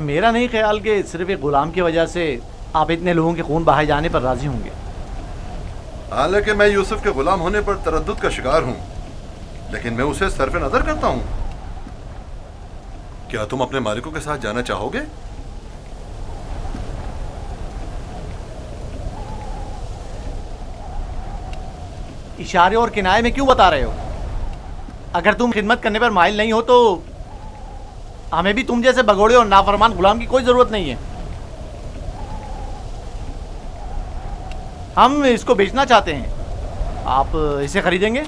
میرا نہیں خیال کہ صرف ایک غلام کی وجہ سے آپ اتنے لوگوں کے خون بہائے جانے پر راضی ہوں گے. حالانکہ میں یوسف کے غلام ہونے پر تردد کا شکار ہوں، لیکن میں اسے صرف نظر کرتا ہوں. کیا تم اپنے مالکوں کے ساتھ جانا چاہو گے؟ اشارے اور کنائے میں کیوں بتا رہے ہو؟ اگر تم خدمت کرنے پر مائل نہیں ہو تو ہمیں بھی تم جیسے بگوڑے اور نافرمان غلام کی کوئی ضرورت نہیں ہے. ہم اس کو بیچنا چاہتے ہیں. آپ اسے خریدیں گے؟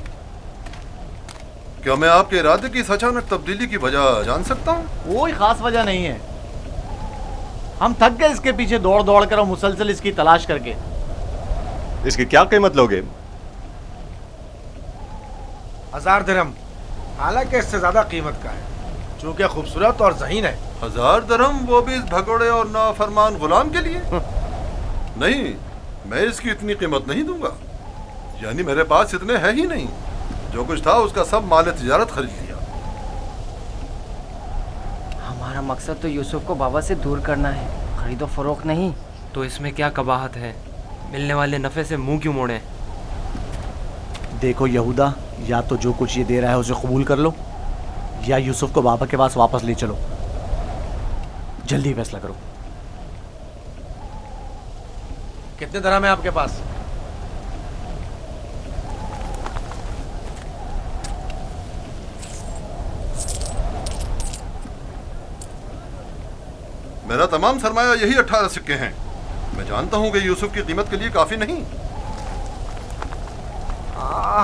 کیا میں آپ کے ارادے کی اس اچانک تبدیلی کی وجہ جان سکتا ہوں؟ کوئی خاص وجہ نہیں ہے. ہم تھک گئے اس کے پیچھے دوڑ دوڑ کر اور مسلسل اس کی تلاش کر کے. اس کی کیا قیمت لوگے؟ 1000 درہم، حالانکہ اس سے زیادہ قیمت کا ہے چونکہ خوبصورت اور ذہین ہے. 1000 درہم، وہ بھی اس بھگوڑے اور نافرمان غلام کے لیے؟ نہیں، میں اس کی اتنی قیمت نہیں دوں گا. یعنی میرے پاس اتنے ہے ہی نہیں. جو کچھ تھا اس کا سب مال تجارت خرید لیا. ہمارا مقصد تو یوسف کو بابا سے دور کرنا ہے، خرید و فروخت نہیں. تو اس میں کیا قباحت ہے؟ ملنے والے نفع سے منہ کیوں موڑیں؟ دیکھو یہودا، یا تو جو کچھ یہ دے رہا ہے اسے قبول کر لو، یا یوسف کو بابا کے پاس واپس لے چلو. جلدی فیصلہ کرو. کتنے درہم ہے آپ کے پاس؟ میرا تمام سرمایہ یہی 18 سکے ہیں. میں جانتا ہوں کہ یوسف کی قیمت کے لیے کافی نہیں.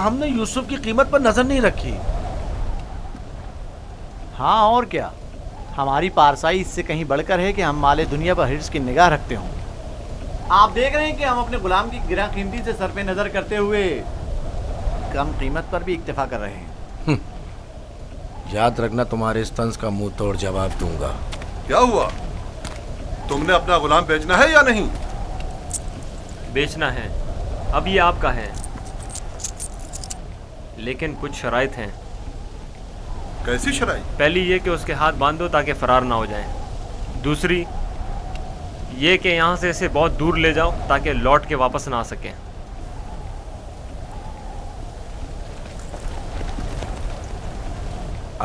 ہم نے یوسف کی قیمت پر نظر نہیں رکھی. ہاں اور کیا، ہماری پارسائی اس سے کہیں بڑھ کر ہے کہ ہم مال دنیا پر حرص کی نگاہ رکھتے ہوں. آپ دیکھ رہے ہیں کہ ہم اپنے غلام کی گراں قیمتی سے سر پہ نظر کرتے ہوئے کم قیمت پر بھی اکتفا کر رہے ہیں. یاد رکھنا، تمہارے اس طنز کا منہ توڑ جواب دوں گا. کیا ہوا؟ تم نے اپنا غلام بیچنا ہے یا نہیں؟ بیچنا ہے. اب یہ آپ کا ہے، لیکن کچھ شرائط ہیں. کیسی شرائط؟ پہلی یہ کہ اس کے ہاتھ باندھ دو تاکہ فرار نہ ہو جائیں. دوسری یہ کہ یہاں سے اسے بہت دور لے جاؤ تاکہ لوٹ کے واپس نہ آ سکیں.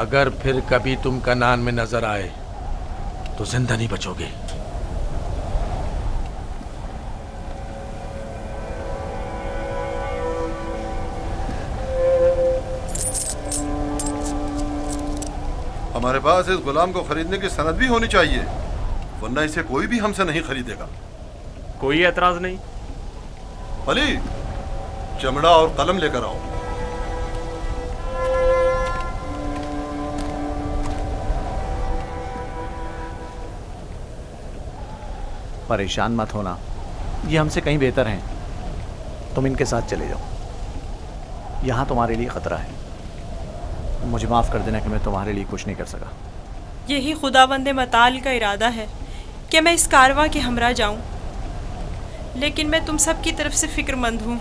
اگر پھر کبھی تم کنعان میں نظر آئے تو زندہ نہیں بچو گے. ہمارے پاس اس غلام کو خریدنے کی سند بھی ہونی چاہیے، ورنہ اسے کوئی بھی ہم سے نہیں خریدے گا. کوئی اعتراض نہیں؟ علی، چمڑا اور قلم لے کر آؤ. پریشان مت ہونا، یہ ہم سے کہیں بہتر ہیں. تم ان کے ساتھ چلے جاؤ. یہاں تمہارے لیے خطرہ ہے. مجھے معاف کر دینا کہ میں تمہارے لیے کچھ نہیں کر سکا. یہی خداوند متعال کا ارادہ ہے کہ میں اس کارواں کے ہمراہ جاؤں، لیکن میں تم سب کی طرف سے فکر مند ہوں.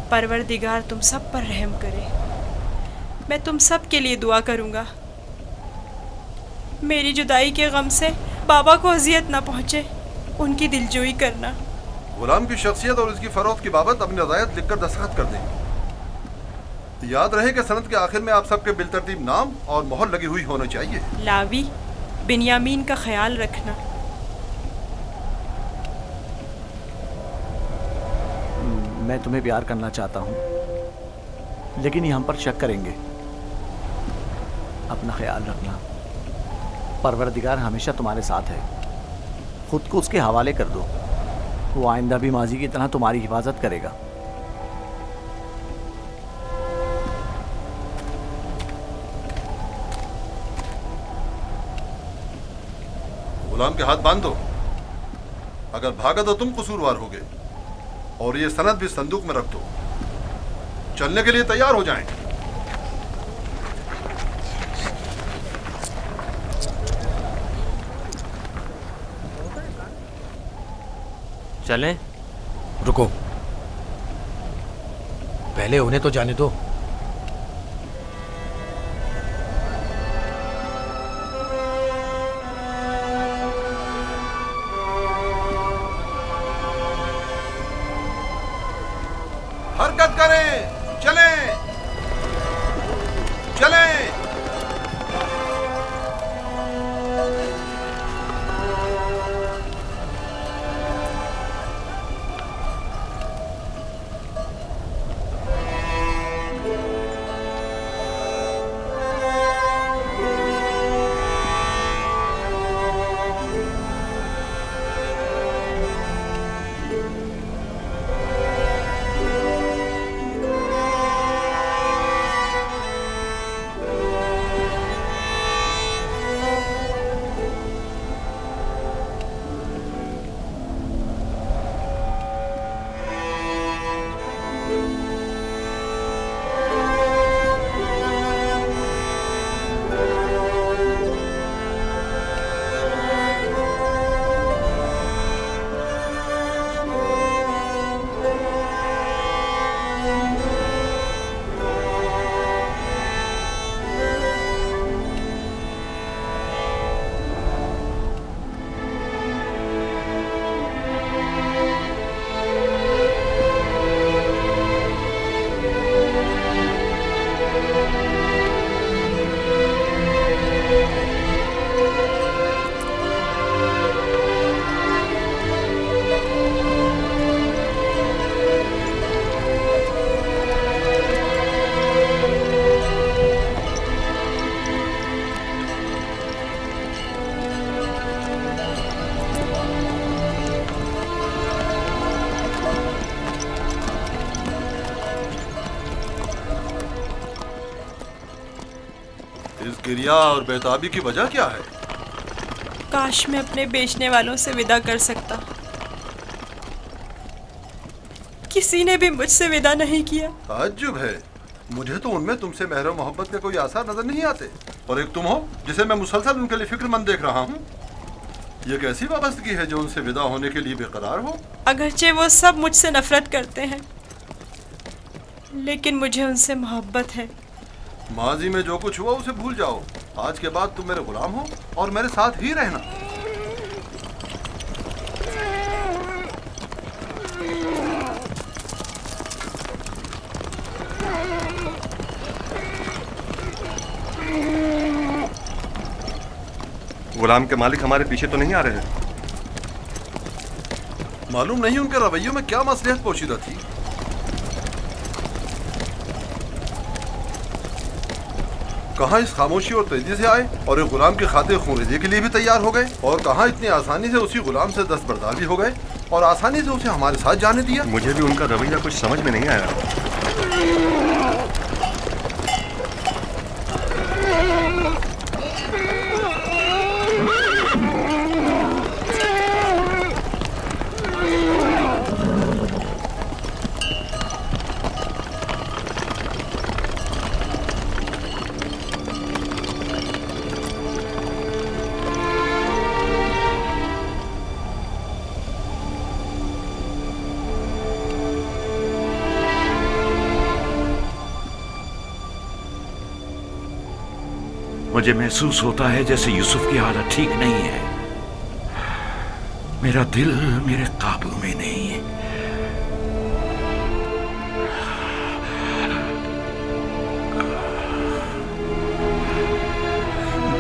پروردگار تم سب پر رحم کرے. میں تم سب کے لیے دعا کروں گا. میری جدائی کے غم سے بابا کو اذیت نہ پہنچے، ان کی دلجوئی کرنا. غلام کی شخصیت اور اس کی فروخت کی بابت اپنی رضایت لکھ کر دستخط کر دیں. یاد رہے کہ سند کے آخر میں آپ سب کے بالترتیب نام اور مہر لگی ہوئی ہونا چاہیے. لاوی، بنیامین کا خیال رکھنا. میں تمہیں پیار کرنا چاہتا ہوں، لیکن یہ ہم پر شک کریں گے. اپنا خیال رکھنا. پروردگار ہمیشہ تمہارے ساتھ ہے. خود کو اس کے حوالے کر دو. وہ آئندہ بھی ماضی کی طرح تمہاری حفاظت کرے گا. غلام کے ہاتھ باندھ دو. اگر بھاگا تو تم قصوروار ہوگے، اور یہ سند بھی صندوق میں رکھ دو. چلنے کے لیے تیار ہو جائیں. چلیں؟ رکو، پہلے انہیں تو جانے دو. کریا اور بیتابی کی وجہ کیا ہے؟ کاش میں اپنے بیچنے والوں سے ودا کر سکتا، کسی نے بھی مجھ سے ودا نہیں کیا۔ تعجب ہے، مجھے تو ان میں تم سے مہر و محبت کے کوئی آثار نظر نہیں آتے، اور ایک تم ہو جسے میں مسلسل ان کے لیے فکر مند دیکھ رہا ہوں۔ یہ کیسی وابستگی ہے جو ان سے ودا ہونے کے لیے بے قرار ہو؟ اگرچہ وہ سب مجھ سے نفرت کرتے ہیں، لیکن مجھے ان سے محبت ہے۔ ماضی میں جو کچھ ہوا اسے بھول جاؤ، آج کے بعد تم میرے غلام ہو اور میرے ساتھ ہی رہنا۔ غلام کے مالک ہمارے پیچھے تو نہیں آ رہے ہیں؟ معلوم نہیں ان کے رویوں میں کیا مصلحت پوشیدہ تھی۔ کہاں اس خاموشی اور تیزی سے آئے اور ایک غلام کی خاطر خونریزی کے لیے بھی تیار ہو گئے، اور کہاں اتنی آسانی سے اسی غلام سے دستبردار بھی ہو گئے اور آسانی سے اسے ہمارے ساتھ جانے دیا۔ مجھے بھی ان کا رویہ کچھ سمجھ میں نہیں آیا۔ مجھے محسوس ہوتا ہے جیسے یوسف کی حالت ٹھیک نہیں ہے، میرا دل میرے قابو میں نہیں ہے۔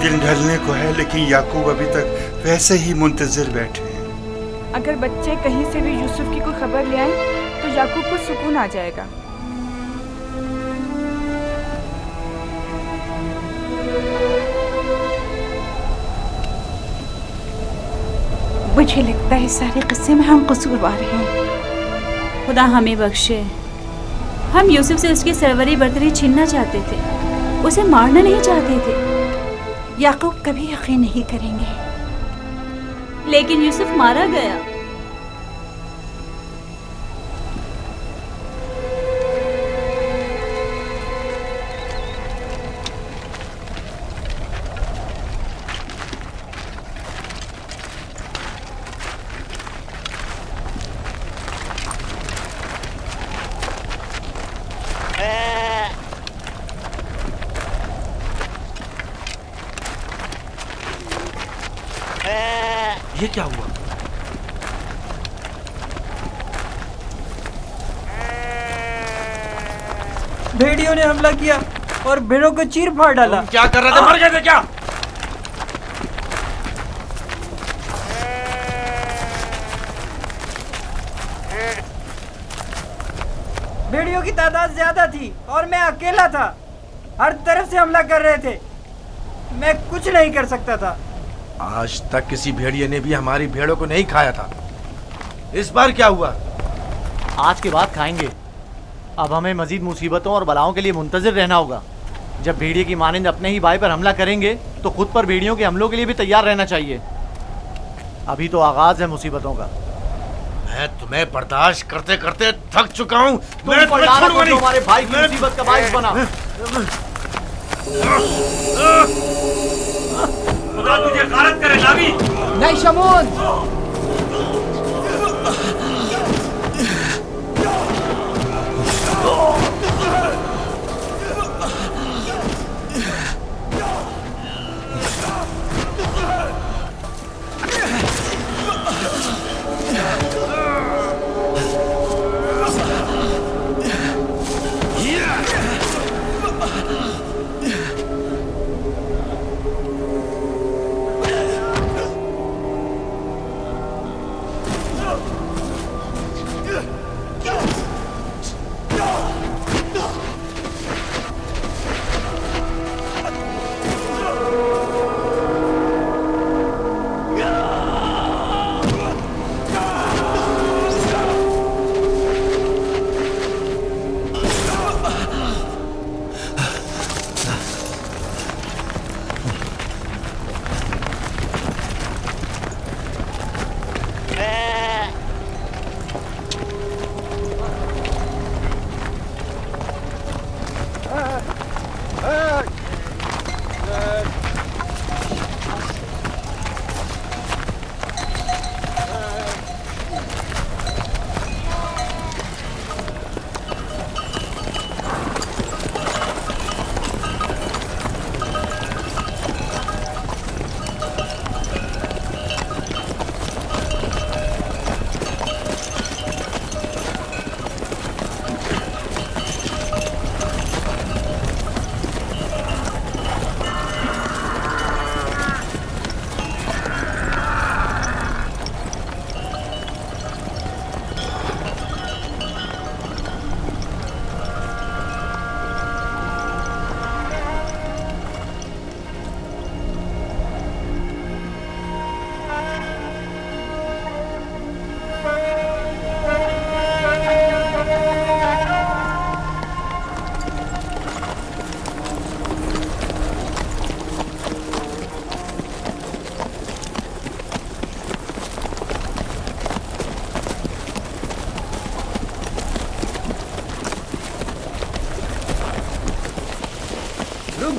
دن ڈھلنے کو ہے لیکن یعقوب ابھی تک ویسے ہی منتظر بیٹھے ہیں۔ اگر بچے کہیں سے بھی یوسف کی کوئی خبر لے آئیں تو یعقوب کو سکون آ جائے گا۔ مجھے لگتا ہے اس سارے قصے میں ہم قصوروار ہیں۔ خدا ہمیں بخشے، ہم یوسف سے اس کی سروری برتری چھیننا چاہتے تھے، اسے مارنا نہیں چاہتے تھے۔ یعقوب کبھی یقین نہیں کریں گے، لیکن یوسف مارا گیا۔ یہ کیا ہوا؟ بھیڑیوں نے حملہ کیا اور بھیڑوں کو چیر پھاڑ ڈالا۔ کیا کر رہے تھے؟ مر گئے تھے کیا؟ بھیڑیوں کی تعداد زیادہ تھی اور میں اکیلا تھا، ہر طرف سے حملہ کر رہے تھے، میں کچھ نہیں کر سکتا تھا۔ آج تک کسی بھیڑیے نے بھی ہماری بھیڑوں کو نہیں کھایا تھا، اس بار کیا ہوا؟ آج کے بعد کھائیں گے۔ اب ہمیں مزید مصیبتوں اور بلاؤں کے لیے منتظر رہنا ہوگا۔ جب بھیڑیے کی مانند اپنے ہی بھائی پر حملہ کریں گے تو خود پر بھیڑیوں کے حملوں کے لیے بھی تیار رہنا چاہیے۔ ابھی تو آغاز ہے مصیبتوں کا۔ میں تمہیں برداشت کرتے کرتے تھک چکا ہوں۔ تم پر لعنت ہو جو ہمارے بھائی کی مصیبت کا باعث بنا۔ خدا تجھے غارت کرے لاوی۔ نہیں شمون،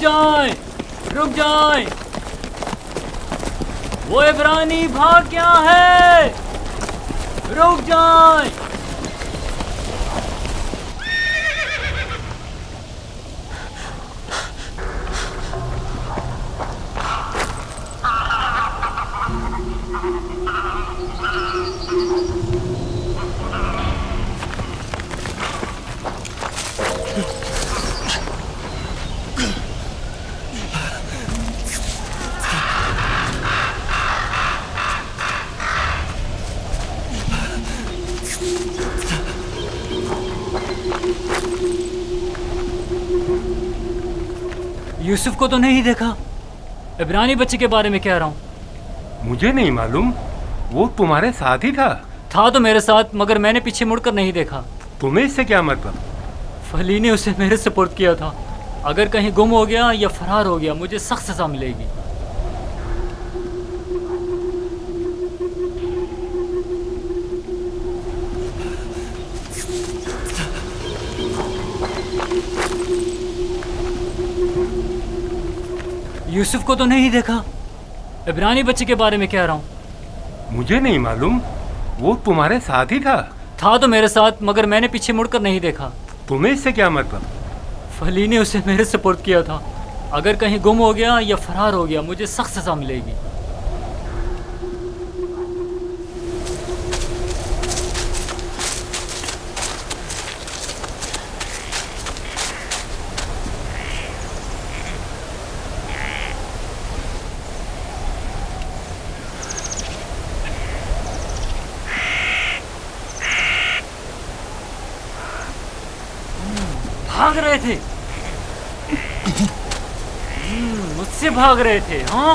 जाएं, रुक जाएं। वो इब्रानी भाग गया है, रुक जाएं। यूसुफ को तो नहीं देखा, इब्रानी बच्चे के बारे में कह रहा हूँ। मुझे नहीं मालूम, वो तुम्हारे साथ ही था तो मेरे साथ, मगर मैंने पीछे मुड़कर नहीं देखा। तुम्हें इससे क्या मतलब? फली ने उसे मेरे सुपुर्द किया था। अगर कहीं गुम हो गया या फरार हो गया, मुझे सख्त सजा मिलेगी। यूसुफ को तो नहीं देखा, इब्रानी बच्चे के बारे में कह रहा हूँ। मुझे नहीं मालूम, वो तुम्हारे साथ ही था तो मेरे साथ, मगर मैंने पीछे मुड़कर नहीं देखा। तुम्हें इससे क्या मतलब? फली ने उसे मेरे सुपुर्द किया था। अगर कहीं गुम हो गया या फरार हो गया, मुझे सख्त सजा मिलेगी। भाग रहे थे, मुझसे भाग रहे थे, हाँ,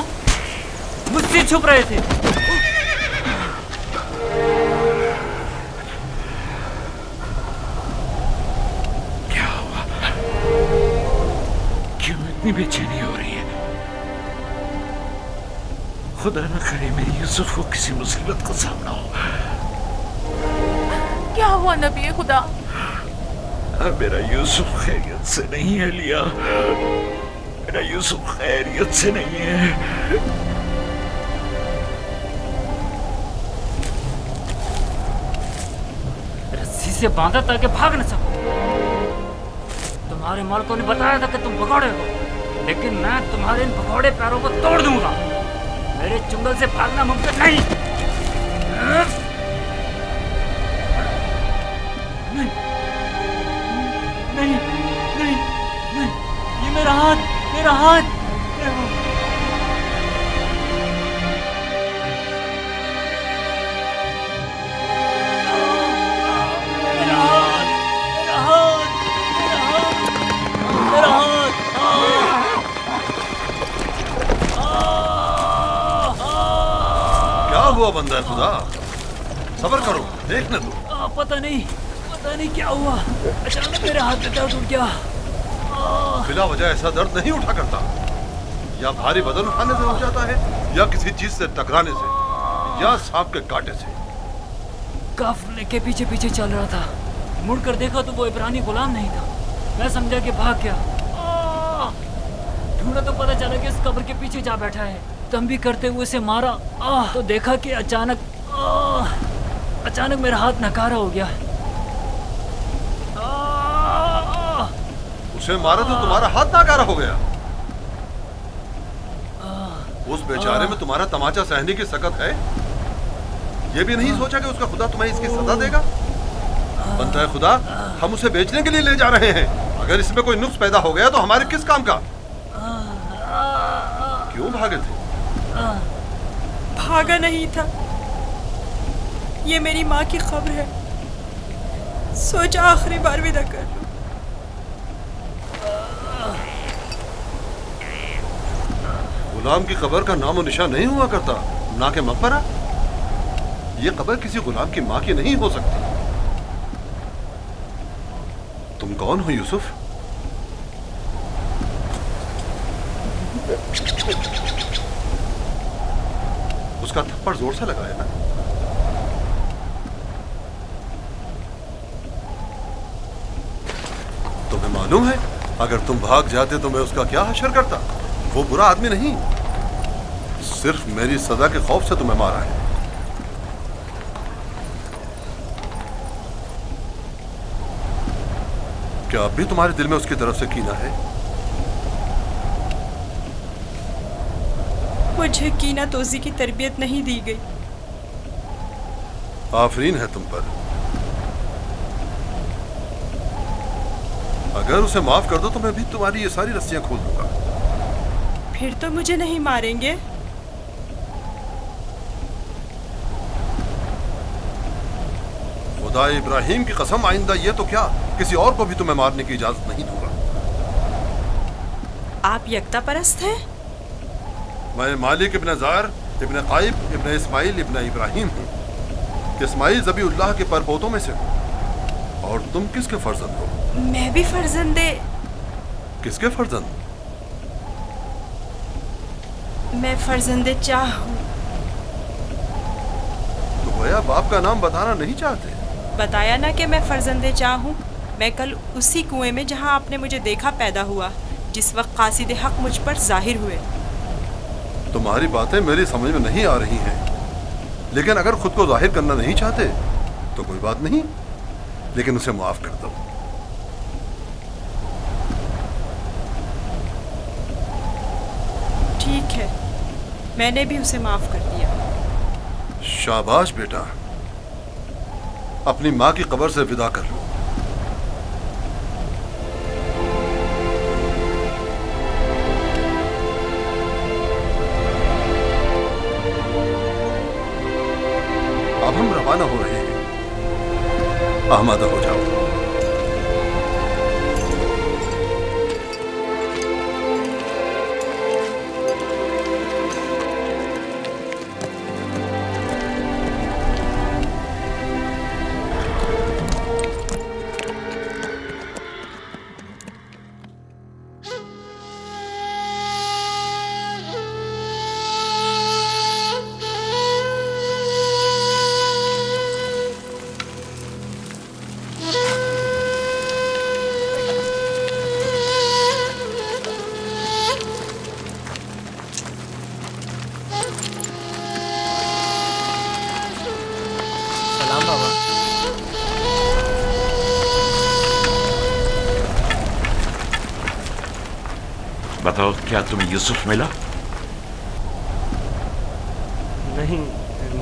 मुझसे छुप रहे थे। क्या हुआ? क्यों इतनी बेचैनी हो रही है? खुदा न करे मेरी यूसुफ को किसी मुसीबत का सामना हो। क्या हुआ नबी खुदा? मेरा यूसुफ खैरियत से नहीं है लिया, मेरा यूसुफ खैरियत से नहीं है। रस्सी से बांधा ताकि भाग न सको। तुम्हारे मालिकों ने बताया था कि तुम भगोड़े हो, लेकिन मैं तुम्हारे इन भगोड़े पैरों को तोड़ दूंगा। मेरे चुंगल से भागना मुमकिन नहीं। नहीं, नहीं, नहीं, ये मेरा हाथ, मेरा हाथ, मेरा हाथ। मेरा हाथ, मेरा हाथ, मेरा हाथ, क्या हुआ बंदा खुदा? सब्र करो, देखने दो। पता नहीं क्या हुआ, अचानक मेरे हाथ में दर्द उठ गया। बिला वजह ऐसा दर्द नहीं उठा करता। या भारी वजन उठाने से उठ जाता है, या किसी चीज से टकराने से, या सांप के कांटे से। काफिले के पीछे पीछे चल रहा था। मुड़कर देखा तो वो इब्रानी गुलाम नहीं था। मैं समझा कि भाग गया। ढूंढा तो पता चला कि इस कब्र के पीछे जा बैठा है। तम भी करते हुए उसे मारा तो देखा कि अचानक मेरा हाथ नकारा हो गया। उसे मारा तो तुम्हारा हाथ नाकारा हो गया। उस बेचारे में तुम्हारा तमाचा सहने की सकत है। ये भी नहीं सोचा कि उसका खुदा तुम्हें इसकी सजा देगा। बनता है खुदा, हम उसे बेचने के लिए ले जा रहे हैं। अगर इसमें कोई नुक्स पैदा हो गया तो हमारे किस काम का? क्यों भागे थे? भागा नहीं था, ये मेरी माँ की खबर है। सोचा आखिरी बार विदा कर लूं। गुलाम की कब्र का नामो निशान नहीं हुआ करता, ना के मकबरा। ये कब्र किसी गुलाम की माँ की नहीं हो सकती। तुम कौन हो यूसुफ? उसका थप्पड़ जोर से लगाया ना। तुम्हें मालूम है अगर तुम भाग जाते तो मैं उसका क्या हशर करता? वो बुरा आदमी नहीं, सिर्फ मेरी सजा के खौफ से तुम्हें मारा है। क्या अब भी तुम्हारे दिल में उसकी तरफ से कीना है? मुझे कीना तोजी की तरबियत नहीं दी गई। आफरीन है तुम पर। अगर उसे माफ कर दो तो मैं भी तुम्हारी ये सारी रस्सियां खोल दूंगा। फिर तो मुझे नहीं मारेंगे? खुदा इब्राहिम की कसम, आइंदा ये तो क्या, किसी और को भी तुम्हें मारने की इजाजत नहीं दूंगा। आप यकता परस्त हैं? मैं मालिक इब्न ज़ार इब्न काइब इब्न इस्माइल इब्न इब्राहिम हूँ। इस्माइल ज़बीउल्लाह के परपोतों में से हूँ। और तुम किसके फर्जंद हो? मैं भी फर्जंदे। किसके फर्जंद? मैं फर्जंदे चाह हूँ। तो गोया बाप का नाम बताना नहीं चाहते? बताया ना कि मैं फर्जंदे चाह हूँ। मैं कल उसी कुएं में जहाँ आपने मुझे देखा पैदा हुआ, जिस वक्त कासिद हक मुझ पर जाहिर हुए। तुम्हारी बातें मेरी समझ में नहीं आ रही हैं, लेकिन अगर खुद को जाहिर करना नहीं चाहते तो कोई बात नहीं, लेकिन उसे माफ कर दो। ठीक है, मैंने भी उसे माफ कर दिया। शाबाश बेटा, अपनी माँ की कब्र से विदा कर लो। अब हम रवाना हो रहे हैं, आमादा हो जाओ। बताओ, क्या तुम्हें यूसुफ मिला?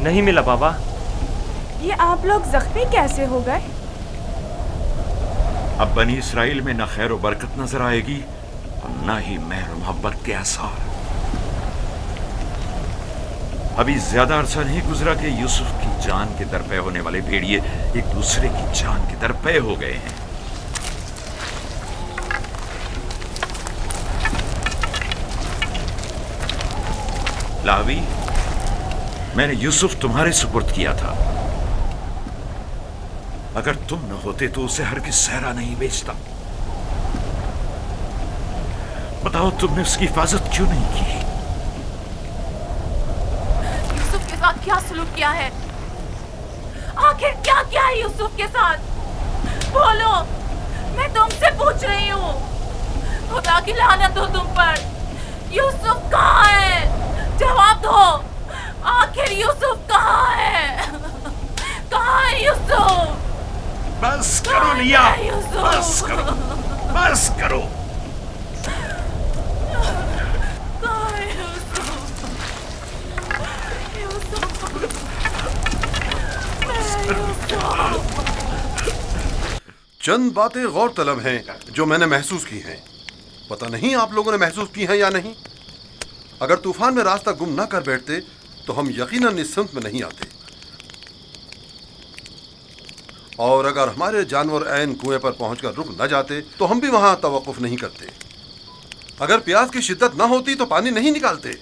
नहीं मिला बाबा। ये आप लोग जख्मी कैसे हो गए? अब बनी इसराइल में न खैर व बरकत नजर आएगी और न ही मेहर मोहब्बत के आसार। अभी ज्यादा अरसा नहीं गुजरा कि यूसुफ की जान के दरपे होने वाले भेड़िए एक दूसरे की जान के दरपे हो गए हैं। लावी, मैंने यूसुफ तुम्हारे सुपुर्द किया था। अगर तुम न होते तो उसे हरगिज़ सहरा नहीं बेचता। बताओ, तुमने उसकी हिफाजत क्यों नहीं की? यूसुफ के साथ क्या सलूक किया है? आखिर क्या किया है यूसुफ के साथ? बोलो, मैं तुमसे पूछ रही हूँ। खुदा की लानत हो तुम पर। यूसुफ कहाँ है? जवाब दो। आखिर यूसुफ कहाँ है? कहाँ है यूसुफ? बस करो लिया, बस करो, बस करो। कहाँ है यूसुफ? चंद बातें गौर तलब हैं जो मैंने महसूस की हैं। पता नहीं आप लोगों ने महसूस की हैं या नहीं। अगर तूफान में रास्ता गुम ना कर बैठते तो हम यकीनन इस सिमत में नहीं आते, और अगर हमारे जानवर ऐन कुएं पर पहुंचकर रुक न जाते तो हम भी वहां तवक्कुफ नहीं करते। अगर प्यास की शिद्दत ना होती तो पानी नहीं निकालते।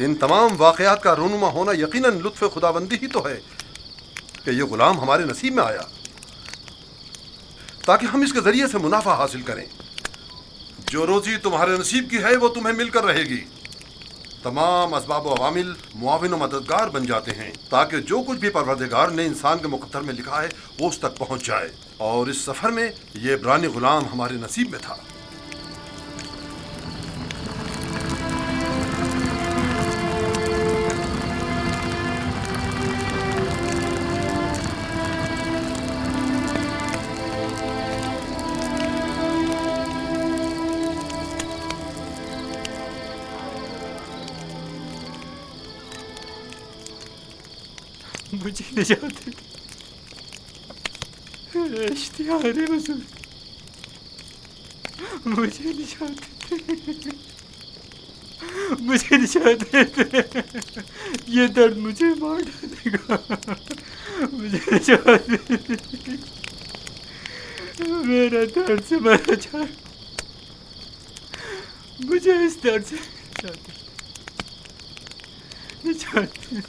इन तमाम वाकयात का रूनुमा होना यकीनन लुत्फ़ खुदाबंदी ही तो है कि ये गुलाम हमारे नसीब में आया ताकि हम इसके जरिए से मुनाफा हासिल करें। जो रोजी तुम्हारे नसीब की है वो तुम्हें मिलकर रहेगी। तमाम असबाब व अवामिल मुआविन व मददगार बन जाते हैं ताकि जो कुछ भी परवरदिगार ने इंसान के मुक़द्दर में लिखा है वो उस तक पहुंच जाए। और इस सफ़र में ये इब्रानी गुलाम हमारे नसीब में था। مجھے نجات دے اشتہار حضور مجھے نجات دے مجھے نجات دے یہ درد مجھے مار ڈالے گا مجھے نجات دے میرا درد سے مرا جائے مجھے اس درد سے نجات دے نجات دے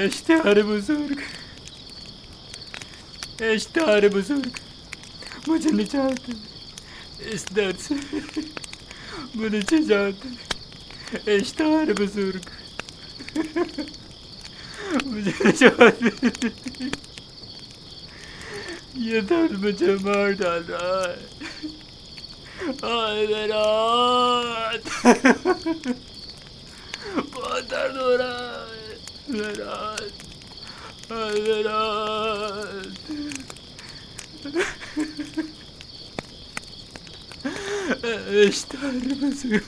اشتہار بزرگ اشتہار بزرگ مجھے نجات دے اس درد سے مجھے نجات دے اشتہار بزرگ مجھے نجات دے یہ درد مجھے مار ڈال رہا ہے میرا بہت درد ہو رہا ہے میرا اشتہار بزرگ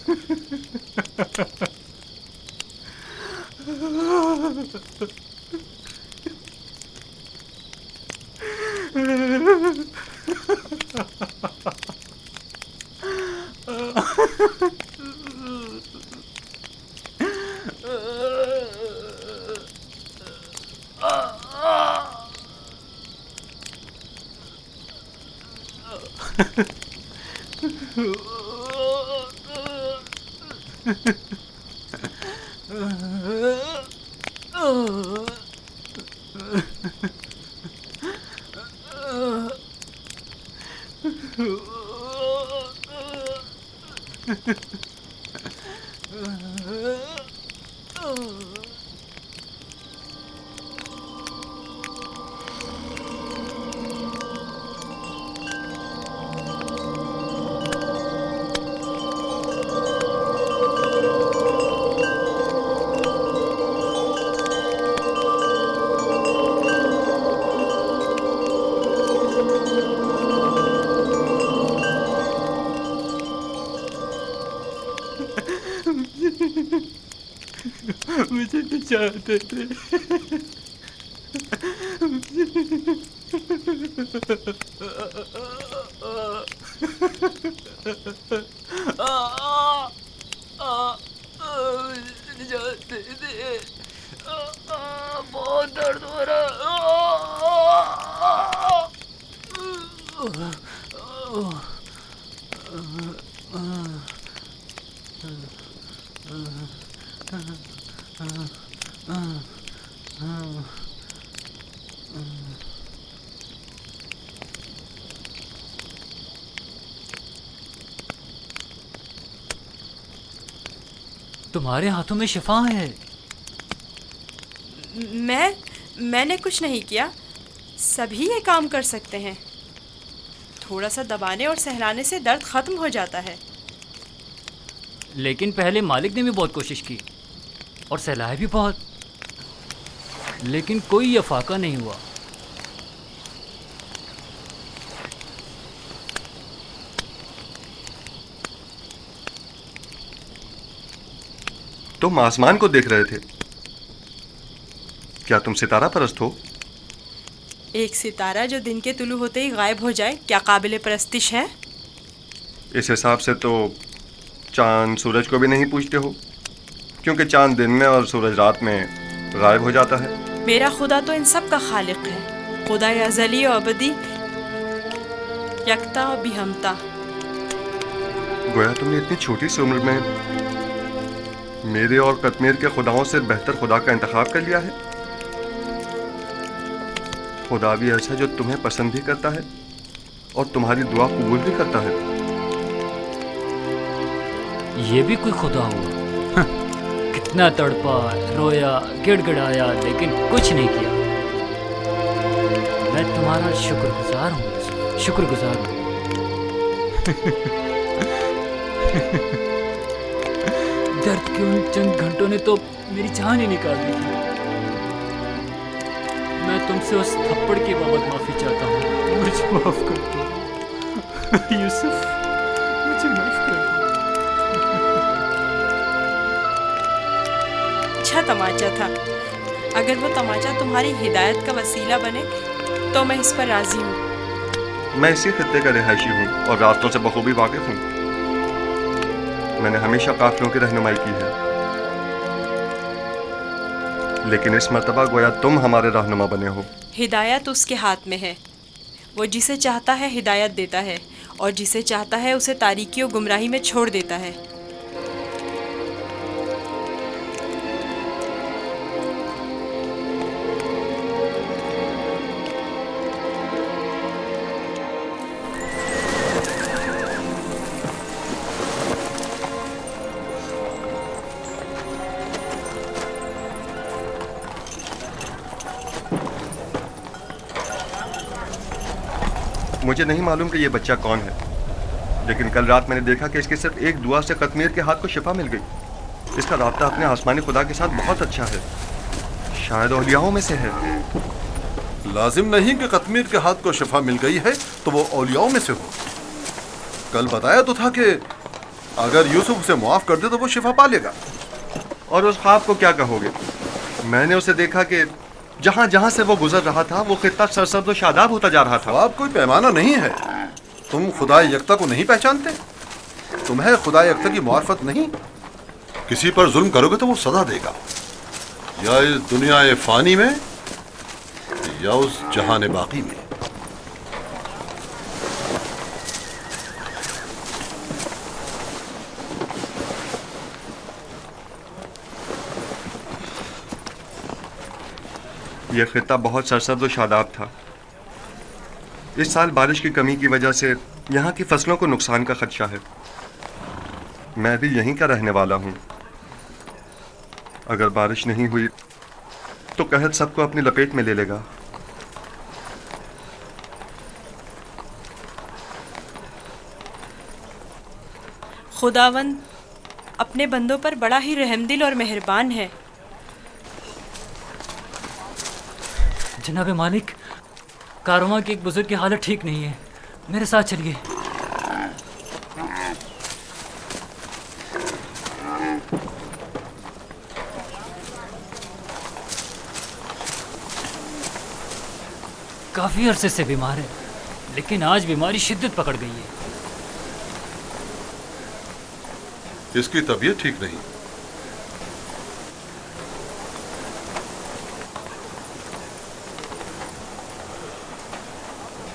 مجھے نجات دے نجات دے بہت درد ہو رہا تمہارے ہاتھوں میں شفا ہے. میں نے کچھ نہیں کیا. سبھی یہ کام کر سکتے ہیں. تھوڑا سا دبانے اور سہلانے سے درد ختم ہو جاتا ہے. لیکن پہلے مالک نے بھی بہت کوشش کی اور سہلائے بھی بہت, لیکن کوئی افاقہ نہیں ہوا. تم آسمان کو دیکھ رہے تھے. کیا تم ستارہ پرست ہو؟ ایک ستارہ جو دن کے طلوع ہوتے ہی غائب ہو جائے کیا قابل پرستش ہے؟ اس حساب سے تو چاند سورج کو بھی نہیں پوچھتے ہو, کیونکہ چاند دن میں اور سورج رات میں غائب ہو جاتا ہے. میرا خدا تو ان سب کا خالق ہے. خدا ازلی و ابدی, یکتا و بہمتا. گویا تم نے اتنی چھوٹی سی عمر میں میرے اور قطمیر کے خداؤں سے بہتر خدا کا انتخاب کر لیا ہے. خدا بھی ایسا جو تمہیں پسند بھی کرتا ہے اور تمہاری دعا قبول بھی کرتا ہے. یہ بھی کوئی خدا ہوا؟ کتنا تڑپا, رویا, گڑ گڑایا, لیکن کچھ نہیں کیا. میں تمہارا شکر گزار ہوں, شکر گزار ہوں. درد کے ان چند گھنٹوں نے تو میری جان ہی نکال دی تھی. میں تم سے اس تھپڑ کے بابت معافی چاہتا ہوں, مجھے معاف کر دو. यूसुफ, मुझे माफ कर दो। अच्छा तमाचा था। अगर वो तमाचा तुम्हारी हिदायत का वसीला बने तो मैं इस पर राजी हूँ। मैं इसी खित्ते का रिहायशी हूँ और रास्तों से बखूबी वाकिफ हूँ। मैंने हमेशा काफिलों की रहनुमाई की है, लेकिन इस मर्तबा गोया तुम हमारे रहनुमा बने हो। हिदायत उसके हाथ में है। वो जिसे चाहता है हिदायत देता है और जिसे चाहता है उसे तारीकी और गुमराही में छोड़ देता है। मुझे नहीं मालूम कि ये बच्चा कौन है, लेकिन कल रात मैंने देखा कि इसके सिर्फ एक दुआ से कतमीर के हाथ को शिफा मिल गई। इसका राब्ता अपने आसमानी खुदा के साथ बहुत अच्छा है, शायद औलियाओं में से है। लाजिम नहीं कि कतमीर के हाथ को शिफा मिल गई है तो वो औलियाओं में से हो। कल बताया तो था कि अगर यूसुफ उसे मुआफ कर दे तो वो शिफा पा लेगा। और उस ख्वाब को क्या कहोगे? मैंने उसे देखा कि जहाँ जहाँ से वो गुजर रहा था वो खित्ता सरसब्ज़ और शादाब होता जा रहा था। ख्वाब कोई पैमाना नहीं है। तुम खुदा यकता को नहीं पहचानते? तुम्हें खुदा यकता की मार्फत नहीं? किसी पर जुल्म करोगे तो वो सजा देगा, या इस दुनिया फानी में या उस जहान बाकी में। यह खित्ता बहुत सरसब्ज़ और शादाब था। इस साल बारिश की कमी की वजह से यहाँ की फसलों को नुकसान का खदशा है। मैं भी यहीं का रहने वाला हूँ। अगर बारिश नहीं हुई तो कहत सबको अपनी लपेट में ले लेगा। खुदावंद अपने बंदों पर बड़ा ही रहमदिल और मेहरबान है। जनाब मालिक, कारवां के एक बुजुर्ग की हालत ठीक नहीं है, मेरे साथ चलिए। काफी अरसे से बीमार है, लेकिन आज बीमारी शिद्दत पकड़ गई है। इसकी तबीयत ठीक नहीं।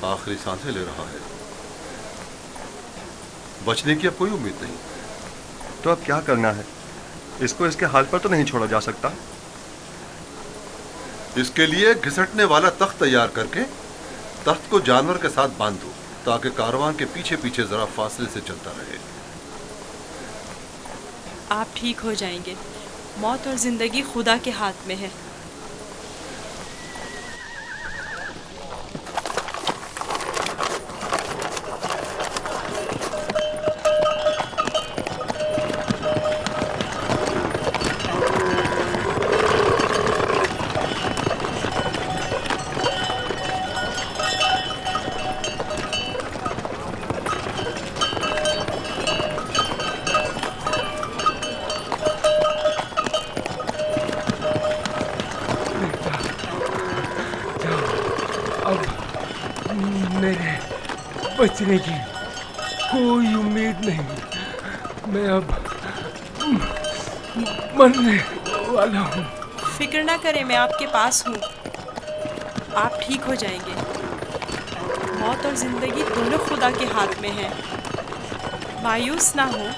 आखिरी सांसें ले रहा है, बचने की अब कोई उम्मीद नहीं। तो अब क्या करना है? इसको इसके हाल पर तो नहीं छोड़ा जा सकता। इसके लिए घिसटने वाला तख्त तैयार करके तख्त को जानवर के साथ बांध दो, ताकि कारवां के पीछे पीछे जरा फासले से चलता रहे। आप ठीक हो जाएंगे। मौत और जिंदगी खुदा के हाथ में है। बचने की कोई उम्मीद नहीं। मैं अब मरने वाला हूँ। फिक्र ना करें, मैं आपके पास हूँ। आप ठीक हो जाएंगे। मौत और जिंदगी दोनों खुदा के हाथ में है। मायूस ना हो।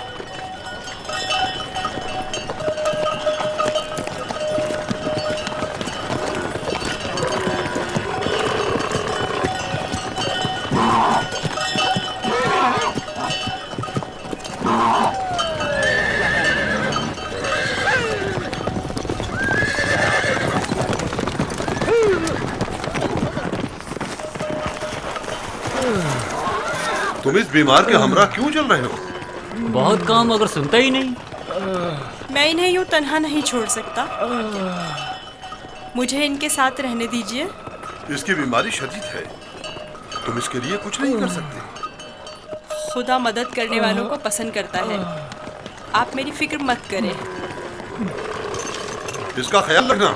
तुम इस बीमार के हमरा क्यों चल रहे हो? बहुत काम अगर सुनता ही नहीं। मैं इन्हें यूं तन्हा नहीं छोड़ सकता। मुझे इनके साथ रहने दीजिए। इसकी बीमारी शदीद है, तुम इसके लिए कुछ नहीं कर सकते। खुदा मदद करने वालों को पसंद करता है। आप मेरी फिक्र मत करें। इसका ख्याल रखना।